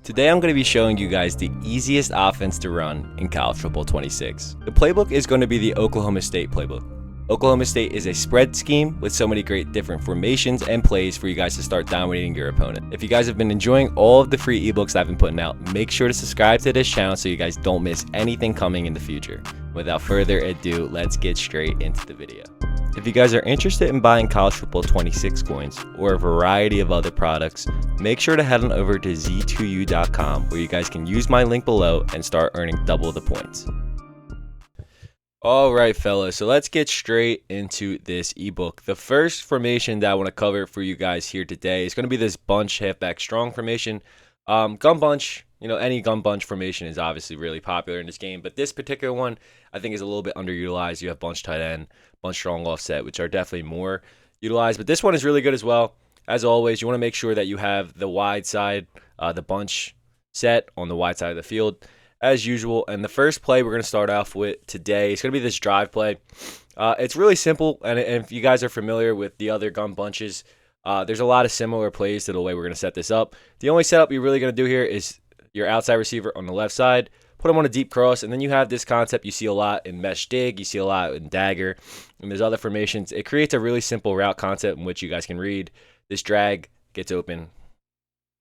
Today I'm going to be showing you guys the easiest offense to run in College Football 26. The playbook is going to be the Oklahoma State Playbook. Oklahoma State is a spread scheme with so many great different formations and plays for you guys to start dominating your opponent. If you guys have been enjoying all of the free ebooks I've been putting out, make sure to subscribe to this channel so you guys don't miss anything coming in the future. Without further ado, let's get straight into the video. If you guys are interested in buying College Football 26 coins or a variety of other products, make sure to head on over to z2u.com where you guys can use my link below and start earning double the points. Alright fellas, so let's get straight into this ebook. The first formation that I want to cover for you guys here today is going to be this bunch halfback strong formation. Gun bunch, any gun bunch formation is obviously really popular in this game, but this particular one I think is a little bit underutilized. You have bunch tight end, bunch strong offset, which are definitely more utilized, but this one is really good as well. As always, you want to make sure that you have the wide side, the bunch set on the wide side of the field as usual. And the first play we're going to start off with today is going to be this drive play. It's really simple, and if you guys are familiar with the other gun bunches, there's a lot of similar plays to the way we're going to set this up. The only setup you're really going to do here is your outside receiver on the left side, put him on a deep cross, and then you have this concept you see a lot in mesh dig, you see a lot in dagger, and there's other formations. It creates a really simple route concept in which you guys can read. This drag gets open.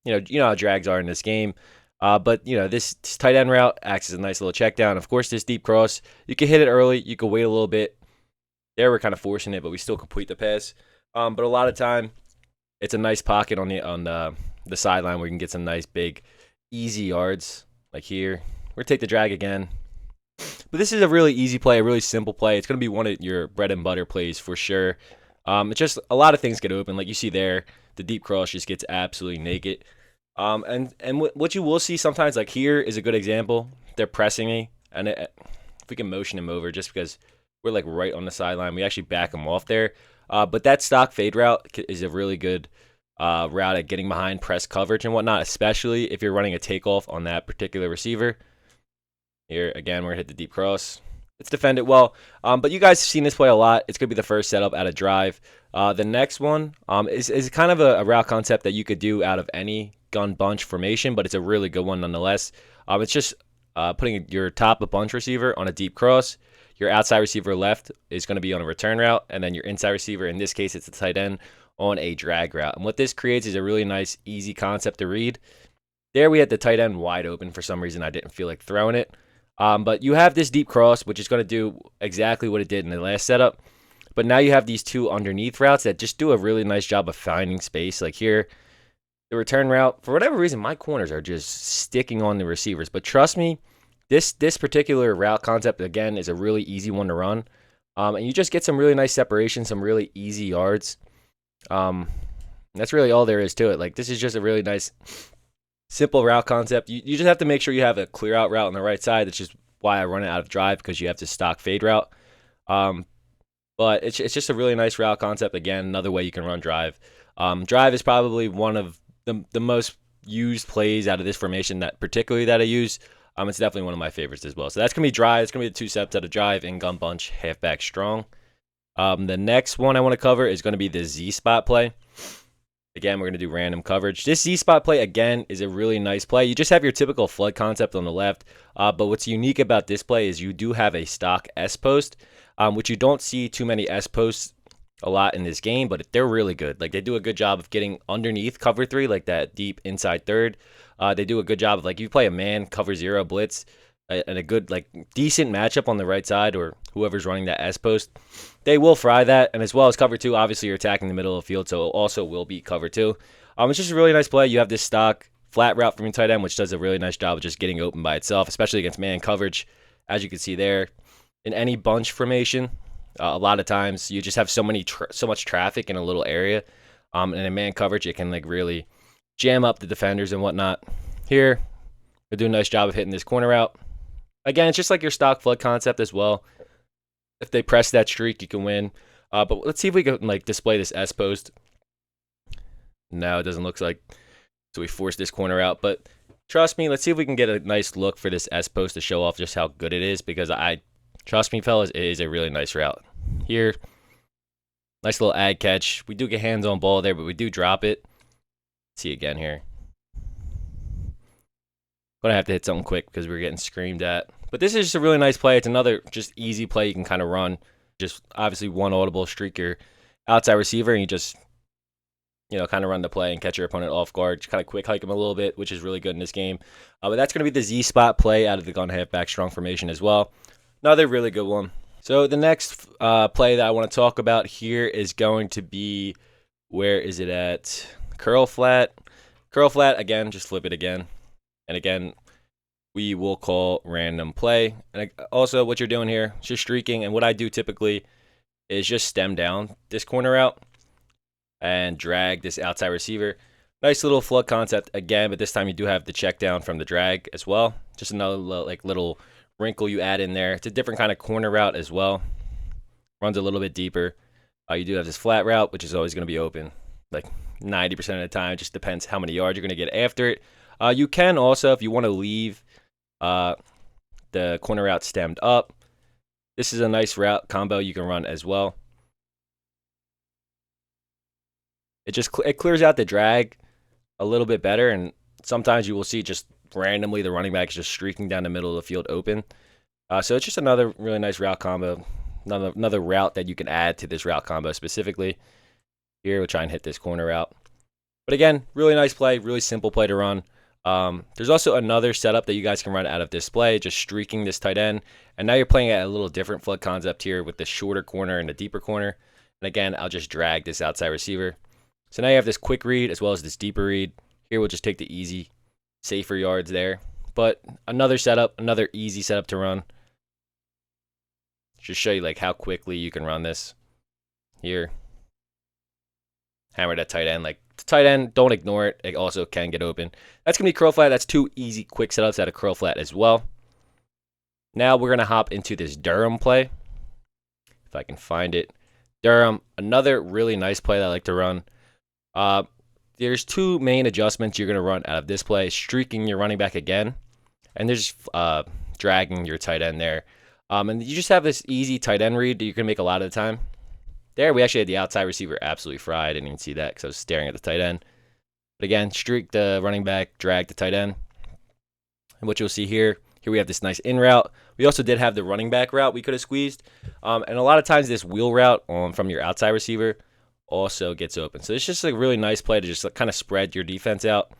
You know how drags are in this game. But this tight end route acts as a nice little check down. Of course, this deep cross, you can hit it early. You can wait a little bit. There, we're kind of forcing it, but we still complete the pass. But a lot of time, it's a nice pocket on the sideline where you can get some nice big, easy yards. Like here, we're gonna take the drag again. But this is a really easy play, a really simple play. It's gonna be one of your bread and butter plays for sure. It's just a lot of things get open, like you see there. The deep cross just gets absolutely naked. And what you will see sometimes, like here is a good example. They're pressing me, and if we can motion him over just because we're like right on the sideline, we actually back him off there. But that stock fade route is a really good route at getting behind press coverage and whatnot, especially if you're running a takeoff on that particular receiver. Here, again, we're going to hit the deep cross. It's defended well, but you guys have seen this play a lot. It's going to be the first setup out of drive. The next one is kind of a route concept that you could do out of any gun bunch formation, but it's a really good one nonetheless. It's just putting your top of bunch receiver on a deep cross. Your outside receiver left is going to be on a return route, and then your inside receiver, in this case it's the tight end, on a drag route. And what this creates is a really nice, easy concept to read. There we had the tight end wide open. For some reason I didn't feel like throwing it. But you have this deep cross, which is going to do exactly what it did in the last setup. But now you have these two underneath routes that just do a really nice job of finding space. Like here, the return route, for whatever reason, my corners are just sticking on the receivers. But trust me, this particular route concept, again, is a really easy one to run. And you just get some really nice separation, some really easy yards. That's really all there is to it. Like, this is just a really nice, simple route concept. You just have to make sure you have a clear out route on the right side. That's just why I run it out of drive, because you have to stock fade route. But it's just a really nice route concept. Again, another way you can run drive. Drive is probably one of the most used plays out of this formation that I use. It's definitely one of my favorites as well. So that's going to be drive. It's going to be the two steps out of drive and gun bunch halfback strong. The next one I want to cover is going to be the Z-spot play. Again, we're going to do random coverage. This Z-spot play, again, is a really nice play. You just have your typical flood concept on the left. But what's unique about this play is you do have a stock S-post, which you don't see too many S-posts a lot in this game, but they're really good. Like, they do a good job of getting underneath cover 3, like that deep inside third. They do a good job of, like, you play a man cover 0 blitz and a good, like, decent matchup on the right side, or whoever's running that S post, they will fry that. And as well as cover 2, obviously you're attacking the middle of the field, so it also will be cover 2. It's just a really nice play. You have this stock flat route from your tight end, which does a really nice job of just getting open by itself, especially against man coverage, as you can see there. In any bunch formation, a lot of times you just have so much traffic in a little area, and in man coverage it can like really jam up the defenders and whatnot. Here, they do a nice job of hitting this corner out. Again, it's just like your stock flood concept as well. If they press that streak, you can win. But let's see if we can like display this S post. No, it doesn't look like. So we force this corner out. But trust me, let's see if we can get a nice look for this S post to show off just how good it is, because trust me, fellas, it is a really nice route. Here, nice little ag catch. We do get hands on ball there, but we do drop it. Let's see again here. Gonna have to hit something quick because we're getting screamed at. But this is just a really nice play. It's another just easy play you can kind of run. Just obviously one audible, streak your outside receiver, and you just kind of run the play and catch your opponent off guard. Just kind of quick hike him a little bit, which is really good in this game. But that's going to be the Z spot play out of the gun halfback strong formation as well. Another really good one. So the next play that I want to talk about here is going to be, where is it at? Curl flat. Curl flat, again, just flip it again. And again, we will call random play. And also what you're doing here is just streaking. And what I do typically is just stem down this corner out and drag this outside receiver. Nice little flood concept again, but this time you do have the check down from the drag as well. Just another little wrinkle you add in there. It's a different kind of corner route as well. Runs a little bit deeper. You do have this flat route, which is always going to be open, like 90% of the time. It just depends how many yards you're going to get after it. You can also, if you want to leave the corner route stemmed up, this is a nice route combo you can run as well. It clears out the drag a little bit better, and sometimes you will see just randomly the running back is just streaking down the middle of the field open. So it's just another really nice route combo, another route that you can add to this route combo specifically. Here we'll try and hit this corner route. But again, really nice play, really simple play to run. There's also another setup that you guys can run out of this play, just streaking this tight end. And now you're playing at a little different flood concept here with the shorter corner and the deeper corner. And again, I'll just drag this outside receiver. So now you have this quick read as well as this deeper read. Here we'll just take the easy, safer yards there. But another setup, another easy setup to run. Just show you like how quickly you can run this. Here. Hammer that tight end. Like the tight end, don't ignore it. It also can get open. That's going to be curl flat. That's two easy quick setups out of curl flat as well. Now we're going to hop into this Durham play. If I can find it. Durham, another really nice play that I like to run. There's two main adjustments you're going to run out of this play. Streaking your running back again. And there's dragging your tight end there. And you just have this easy tight end read that you can make a lot of the time. There, we actually had the outside receiver absolutely fried. I didn't even see that because I was staring at the tight end. But again, streak the running back, drag the tight end. And what you'll see here we have this nice in route. We also did have the running back route we could have squeezed. And a lot of times this wheel route from your outside receiver also gets open. So it's just a really nice play to just kind of spread your defense out.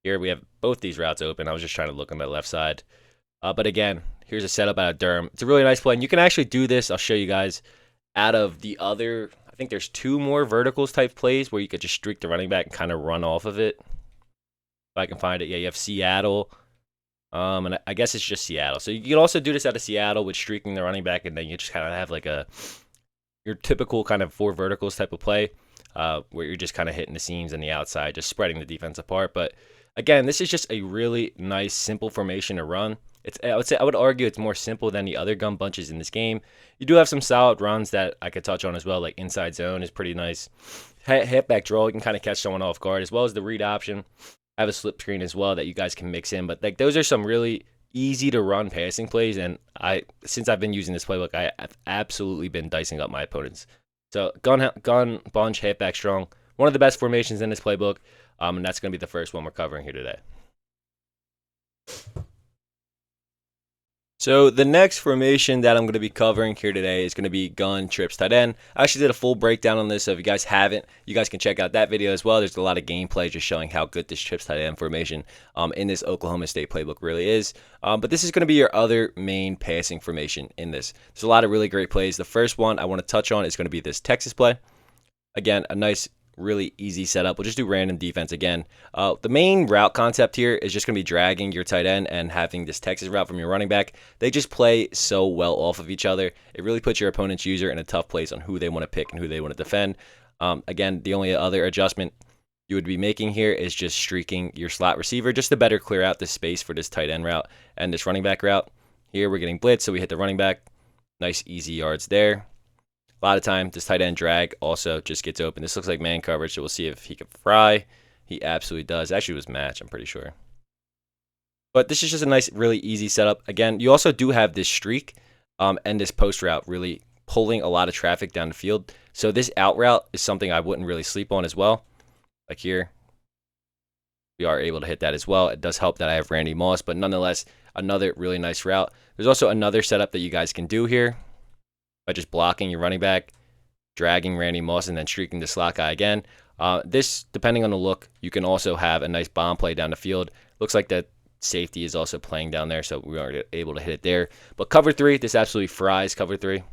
Here we have both these routes open. I was just trying to look on the left side. But again, here's a setup out of Durham. It's a really nice play. And you can actually do this. I'll show you guys. Out of the other, I think there's two more verticals type plays where you could just streak the running back and kind of run off of it. If I can find it. Yeah, you have Seattle. And I guess it's just Seattle. So you can also do this out of Seattle with streaking the running back, and then you just kind of have like your typical kind of four verticals type of play where you're just kind of hitting the seams and the outside, just spreading the defense apart. But again, this is just a really nice, simple formation to run. I would argue it's more simple than the other gun bunches in this game. You do have some solid runs that I could touch on as well, like inside zone is pretty nice. Halfback draw, you can kind of catch someone off guard, as well as the read option. I have a slip screen as well that you guys can mix in, but like those are some really easy to run passing plays, and since I've been using this playbook, I've absolutely been dicing up my opponents. So gun bunch, halfback strong, one of the best formations in this playbook, and that's going to be the first one we're covering here today. So the next formation that I'm going to be covering here today is going to be gun trips tight end. I actually did a full breakdown on this, so if you guys haven't, you guys can check out that video as well. There's a lot of gameplay just showing how good this trips tight end formation in this Oklahoma State playbook really is. But this is going to be your other main passing formation in this. There's a lot of really great plays. The first one I want to touch on is going to be this Texas play. Again, a nice, really easy setup. We'll just do random defense again. The main route concept here is just going to be dragging your tight end and having this Texas route from your running back. They just play so well off of each other. It really puts your opponent's user in a tough place on who they want to pick and who they want to defend. Again, the only other adjustment you would be making here is just streaking your slot receiver just to better clear out the space for this tight end route and this running back route. Here we're getting blitzed, so we hit the running back. Nice easy yards there. A lot of time, this tight end drag also just gets open. This looks like man coverage, so we'll see if he can fry. He absolutely does. Actually, it was match, I'm pretty sure. But this is just a nice, really easy setup. Again, you also do have this streak and this post route really pulling a lot of traffic down the field. So this out route is something I wouldn't really sleep on as well. Like here, we are able to hit that as well. It does help that I have Randy Moss, but nonetheless, another really nice route. There's also another setup that you guys can do here by just blocking your running back, dragging Randy Moss, and then streaking the slot guy again. This, depending on the look, you can also have a nice bomb play down the field. Looks like that safety is also playing down there, so we aren't able to hit it there. But cover 3, this absolutely fries cover 3.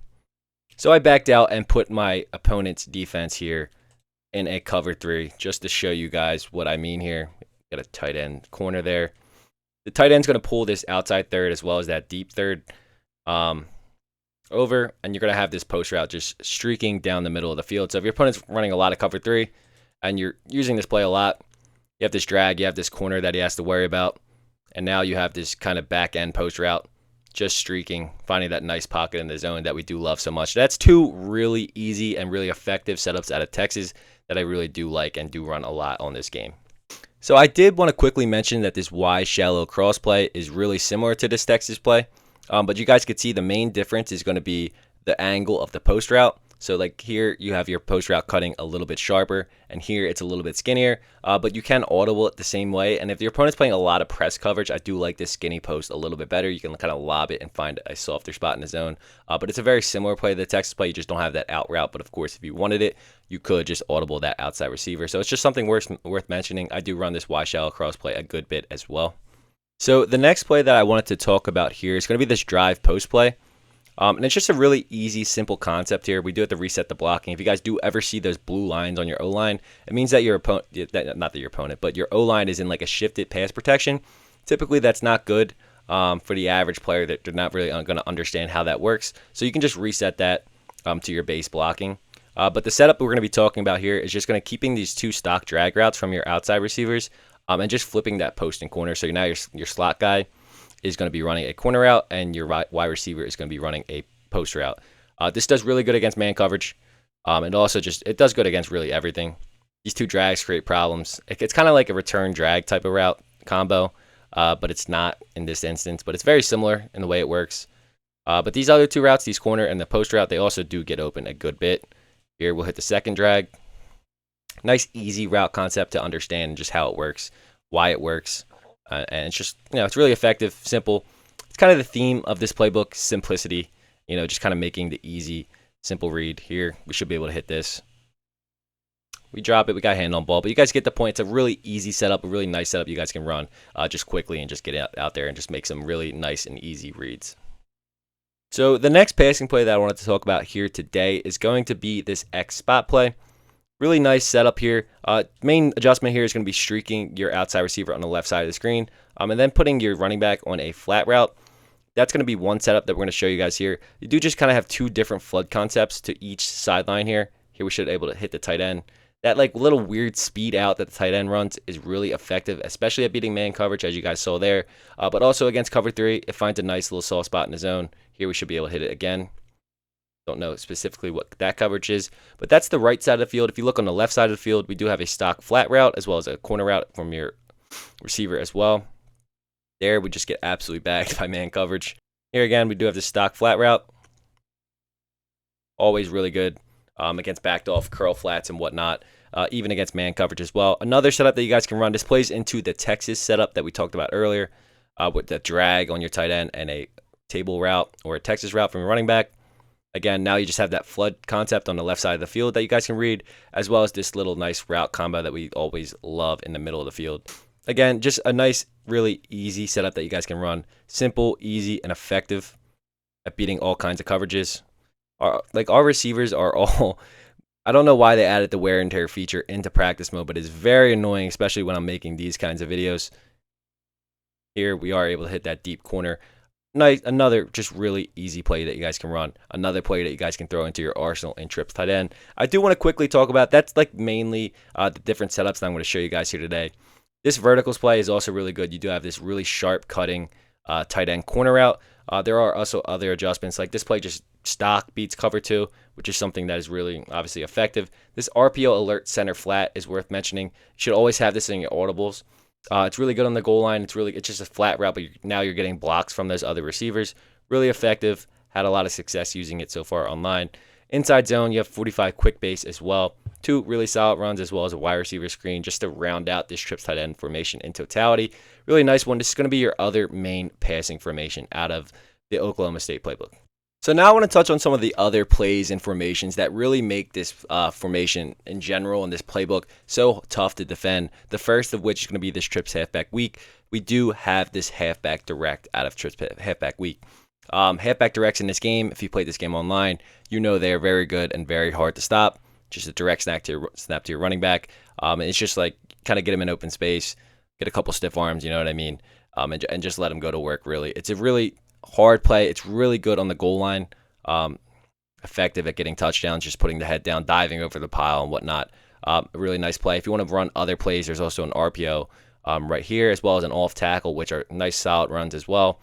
So I backed out and put my opponent's defense here in a cover 3 just to show you guys what I mean here. Got a tight end corner there. The tight end's going to pull this outside third as well as that deep third over, and you're going to have this post route just streaking down the middle of the field. So if your opponent's running a lot of cover 3 and you're using this play a lot, you have this drag, you have this corner that he has to worry about, and now you have this kind of back end post route just streaking, finding that nice pocket in the zone that we do love so much. That's 2 really easy and really effective setups out of Texas that I really do like and do run a lot on this game. So I did want to quickly mention that this Y shallow cross play is really similar to this Texas play, but you guys could see the main difference is going to be the angle of the post route. So like here you have your post route cutting a little bit sharper, and here it's a little bit skinnier, but you can audible it the same way. And if your opponent's playing a lot of press coverage, I do like this skinny post a little bit better. You can kind of lob it and find a softer spot in the zone. But it's a very similar play to the Texas play. You just don't have that out route. But of course, if you wanted it, you could just audible that outside receiver. So it's just something worth mentioning. I do run this Y shallow cross play a good bit as well. So the next play that I wanted to talk about here is going to be this drive post play. And it's just a really easy, simple concept here. We do have to reset the blocking. If you guys do ever see those blue lines on your O-line, it means that your opponent, not that your opponent, but your O-line is in like a shifted pass protection. Typically, that's not good for the average player that they're not really going to understand how that works. So you can just reset that to your base blocking. But the setup we're going to be talking about here is just going to keeping these 2 stock drag routes from your outside receivers and just flipping that post and corner. So now your slot guy is going to be running a corner route, and your wide receiver is going to be running a post route. This does really good against man coverage, and also it does good against really everything. These 2 drags create problems. It's kind of like a return drag type of route combo, but it's not in this instance, but it's very similar in the way it works. But these other 2 routes, these corner and the post route, they also do get open a good bit. Here we'll hit the second drag. Nice, easy route concept to understand just how it works, why it works. And it's just, it's really effective, simple. It's kind of the theme of this playbook, simplicity, just kind of making the easy, simple read. Here, we should be able to hit this. We drop it, we got a hand on ball, but you guys get the point. It's a really easy setup, a really nice setup you guys can run just quickly and just get out there and just make some really nice and easy reads. So the next passing play that I wanted to talk about here today is going to be this X spot play. Really nice setup here. Main adjustment here is going to be streaking your outside receiver on the left side of the screen, and then putting your running back on a flat route. That's going to be one setup that we're going to show you guys here. You do just kind of have 2 different flood concepts to each sideline here. Here we should be able to hit the tight end. That like little weird speed out that the tight end runs is really effective, especially at beating man coverage, as you guys saw there. But also against cover 3, it finds a nice little soft spot in the zone. Here we should be able to hit it again. Don't know specifically what that coverage is, but that's the right side of the field. If you look on the left side of the field, we do have a stock flat route as well as a corner route from your receiver as well. There, we just get absolutely bagged by man coverage. Here again, we do have the stock flat route. Always really good against backed off curl flats and whatnot, even against man coverage as well. Another setup that you guys can run, this plays into the Texas setup that we talked about earlier with the drag on your tight end and a table route or a Texas route from your running back. Again, now you just have that flood concept on the left side of the field that you guys can read, as well as this little nice route combo that we always love in the middle of the field. Again, just a nice, really easy setup that you guys can run. Simple, easy, and effective at beating all kinds of coverages. Our receivers are all, I don't know why they added the wear and tear feature into practice mode, but it's very annoying, especially when I'm making these kinds of videos. Here we are able to hit that deep corner. Nice, another just really easy play that you guys can run. Another play that you guys can throw into your arsenal in trips tight end. I do want to quickly talk about, that's like mainly the different setups that I'm going to show you guys here today. This verticals play is also really good. You do have this really sharp cutting tight end corner route. There are also other adjustments, like this play just stock beats cover 2, which is something that is really obviously effective. This RPO alert center flat is worth mentioning. You should always have this in your audibles. It's really good on the goal line. It's just a flat route, but now you're getting blocks from those other receivers. Really effective. Had a lot of success using it so far online. Inside zone, you have 45 quick base as well. 2 really solid runs as well as a wide receiver screen just to round out this trips tight end formation in totality. Really nice one. This is going to be your other main passing formation out of the Oklahoma State Playbook. So now I want to touch on some of the other plays and formations that really make this formation in general and this playbook so tough to defend. The first of which is going to be this trips halfback week. We do have this halfback direct out of trips halfback week. Halfback directs in this game, if you played this game online, you know they are very good and very hard to stop. Just a direct snap to your running back. And it's just like kind of get him in open space, get a couple stiff arms, you know what I mean? And just let him go to work, really. It's a really hard play. It's really good on the goal line. Effective at getting touchdowns, just putting the head down, diving over the pile and whatnot. A really nice play. If you want to run other plays, there's also an RPO right here, as well as an off tackle, which are nice solid runs as well.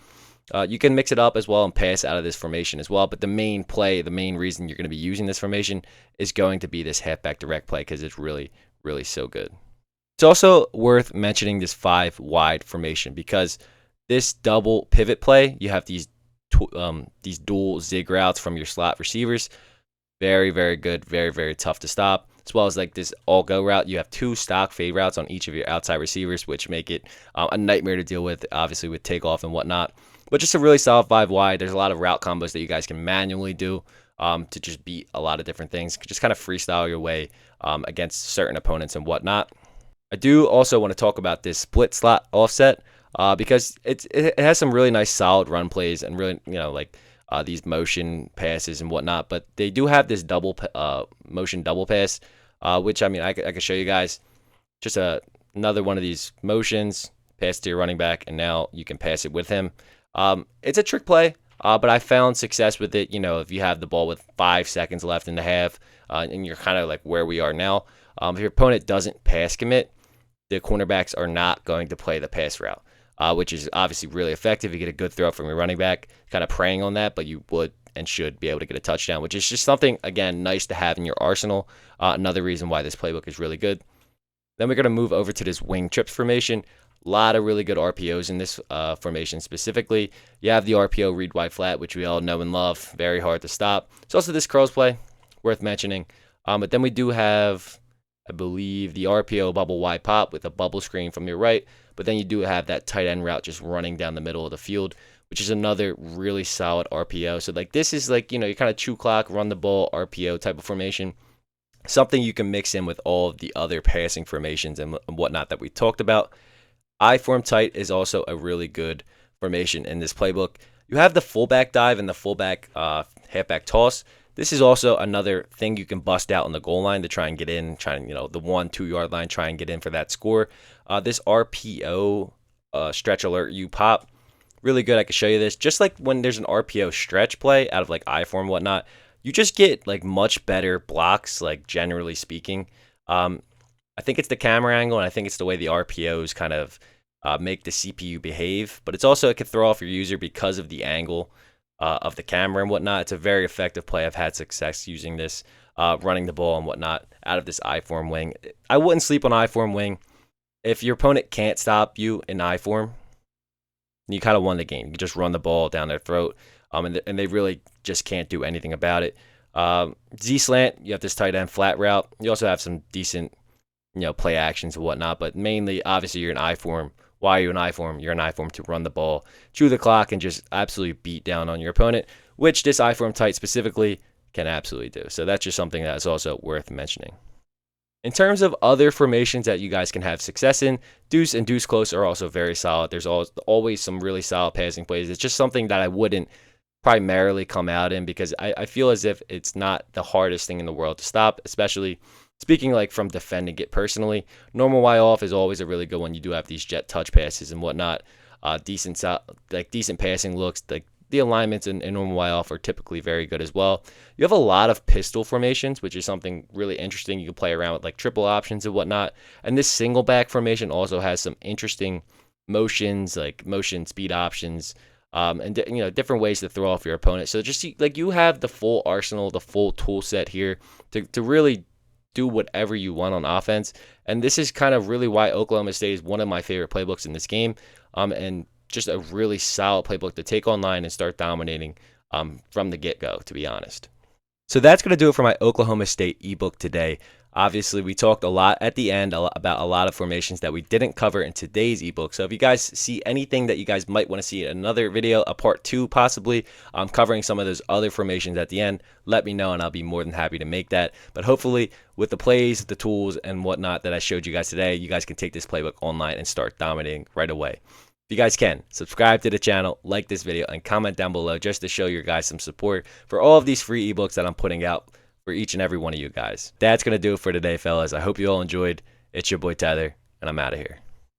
You can mix it up as well and pass out of this formation as well. But the main play, the main reason you're going to be using this formation is going to be this halfback direct play because it's really, really so good. It's also worth mentioning this 5 wide formation because this double pivot play, you have these dual zig routes from your slot receivers. Very, very good. Very, very tough to stop. As well as like this all-go route. You have 2 stock fade routes on each of your outside receivers, which make it a nightmare to deal with, obviously, with takeoff and whatnot. But just a really solid 5 wide. There's a lot of route combos that you guys can manually do to just beat a lot of different things. Just kind of freestyle your way against certain opponents and whatnot. I do also want to talk about this split slot offset because it has some really nice solid run plays and really, these motion passes and whatnot. But they do have this motion double pass, which, I can show you guys. Just another one of these motions, pass to your running back, and now you can pass it with him. It's a trick play, but I found success with it. If you have the ball with 5 seconds left in the half, and you're kind of like where we are now, if your opponent doesn't pass commit, the cornerbacks are not going to play the pass route, which is obviously really effective. You get a good throw from your running back, kind of preying on that, but you would and should be able to get a touchdown, which is just something, again, nice to have in your arsenal. Another reason why this playbook is really good. Then we're going to move over to this wing trips formation. A lot of really good RPOs in this formation specifically. You have the RPO read wide flat, which we all know and love. Very hard to stop. It's also this curls play, worth mentioning. But then we do have, I believe, the RPO bubble wide pop with a bubble screen from your right. But then you do have that tight end route just running down the middle of the field, which is another really solid RPO. So like this is like, you kind of chew clock, run the ball, RPO type of formation. Something you can mix in with all of the other passing formations and whatnot that we talked about. I form tight is also a really good formation in this playbook. You have the fullback dive and the fullback halfback toss. This is also another thing you can bust out on the goal line to try and get in, the 1-2 yard line, try and get in for that score. This RPO stretch alert you pop, really good. I can show you this. Just like when there's an RPO stretch play out of like I form whatnot, you just get like much better blocks, like generally speaking. I think it's the camera angle, and I think it's the way the RPOs kind of make the CPU behave. But it's also, it can throw off your user because of the angle of the camera and whatnot. It's a very effective play. I've had success using this, running the ball and whatnot out of this I-form wing. I wouldn't sleep on I-form wing. If your opponent can't stop you in I-form, you kind of won the game. You just run the ball down their throat, and they really just can't do anything about it. Z-slant, you have this tight end flat route. You also have some decent play actions and whatnot, but mainly, obviously, you're in I-form. Why are you in I-form? You're in I-form to run the ball, chew the clock, and just absolutely beat down on your opponent, which this I-form tight specifically can absolutely do. So that's just something that's also worth mentioning. In terms of other formations that you guys can have success in, deuce and deuce close are also very solid. There's always some really solid passing plays. It's just something that I wouldn't primarily come out in because I feel as if it's not the hardest thing in the world to stop, especially speaking like from defending it personally. Normal Y off is always a really good one. You do have these jet touch passes and whatnot. Decent passing looks. Like the alignments in normal Y off are typically very good as well. You have a lot of pistol formations, which is something really interesting. You can play around with like triple options and whatnot. And this single back formation also has some interesting motions, like motion speed options, and different ways to throw off your opponent. So just like you have the full arsenal, the full tool set here to really do whatever you want on offense. And this is kind of really why Oklahoma State is one of my favorite playbooks in this game, and just a really solid playbook to take online and start dominating from the get-go, to be honest. So that's going to do it for my Oklahoma State ebook today. Obviously, we talked a lot at the end about a lot of formations that we didn't cover in today's ebook. So if you guys see anything that you guys might want to see in another video, a part 2 possibly, covering some of those other formations at the end, let me know and I'll be more than happy to make that. But hopefully with the plays, the tools, and whatnot that I showed you guys today, you guys can take this playbook online and start dominating right away. If you guys can, subscribe to the channel, like this video, and comment down below just to show your guys some support for all of these free ebooks that I'm putting out for each and every one of you guys. That's going to do it for today, fellas. I hope you all enjoyed. It's your boy Tyler, and I'm out of here.